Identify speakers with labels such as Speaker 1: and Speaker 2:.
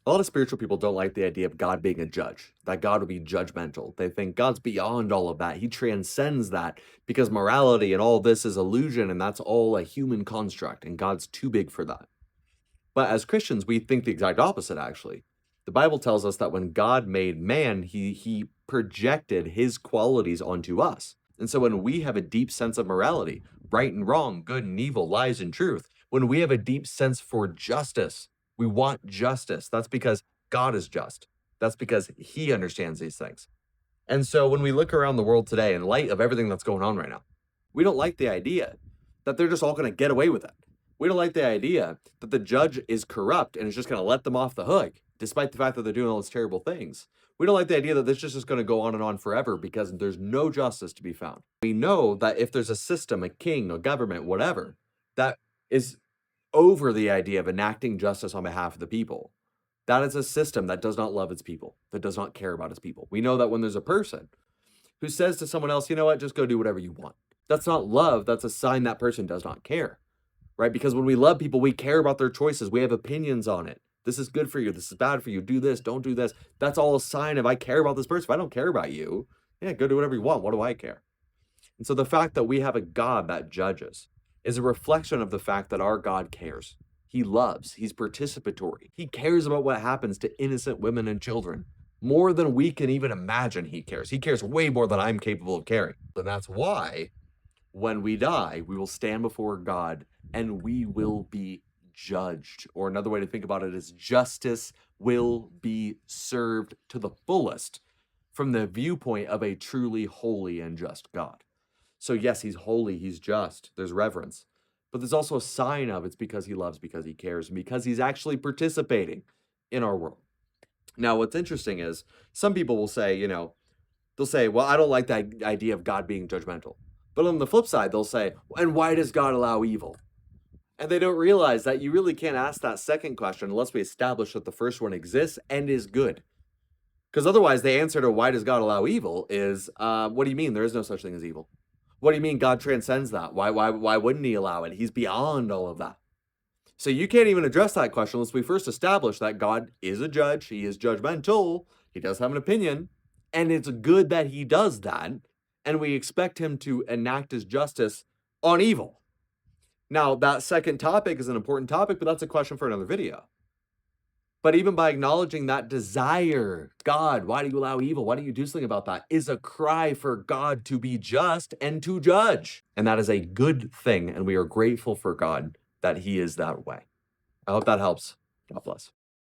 Speaker 1: A lot of spiritual people don't like the idea of God being a judge, that God would be judgmental. They think God's beyond all of that. He transcends that because morality and all this is illusion and that's all a human construct and God's too big for that. But as Christians, we think the exact opposite actually. The Bible tells us that when God made man, he projected his qualities onto us. And so when we have a deep sense of morality, right and wrong, good and evil, lies and truth, when we have a deep sense for justice, we want justice. That's because God is just. That's because he understands these things. And so when we look around the world today in light of everything that's going on right now, we don't like the idea that they're just all going to get away with it. We don't like the idea that the judge is corrupt and is just going to let them off the hook, despite the fact that they're doing all these terrible things. We don't like the idea that this just is going to go on and on forever because there's no justice to be found. We know that if there's a system, a king, a government, whatever, that is over the idea of enacting justice on behalf of the people, that is a system that does not love its people, that does not care about its people. We know that when there's a person who says to someone else, you know what, just go do whatever you want. That's not love. That's a sign that person does not care, right? Because when we love people, we care about their choices. We have opinions on it. This is good for you. This is bad for you. Do this. Don't do this. That's all a sign of I care about this person. If I don't care about you, yeah, go do whatever you want. What do I care? And so the fact that we have a God that judges is a reflection of the fact that our God cares. He loves, he's participatory. He cares about what happens to innocent women and children more than we can even imagine he cares. He cares way more than I'm capable of caring. And that's why when we die, we will stand before God and we will be judged. Or another way to think about it is justice will be served to the fullest from the viewpoint of a truly holy and just God. So yes, he's holy, he's just, there's reverence. But there's also a sign of it's because he loves, because he cares, and because he's actually participating in our world. Now, what's interesting is some people will say, they'll say, well, I don't like that idea of God being judgmental. But on the flip side, they'll say, and why does God allow evil? And they don't realize that you really can't ask that second question unless we establish that the first one exists and is good. Because otherwise, the answer to why does God allow evil is, what do you mean? There is no such thing as evil. What do you mean God transcends that? Why wouldn't he allow it? He's beyond all of that. So you can't even address that question unless we first establish that God is a judge, he is judgmental, he does have an opinion, and it's good that he does that, and we expect him to enact his justice on evil. Now, that second topic is an important topic, but that's a question for another video. But even by acknowledging that desire, God, why do you allow evil? Why don't you do something about that? Is a cry for God to be just and to judge. And that is a good thing. And we are grateful for God that he is that way. I hope that helps. God bless.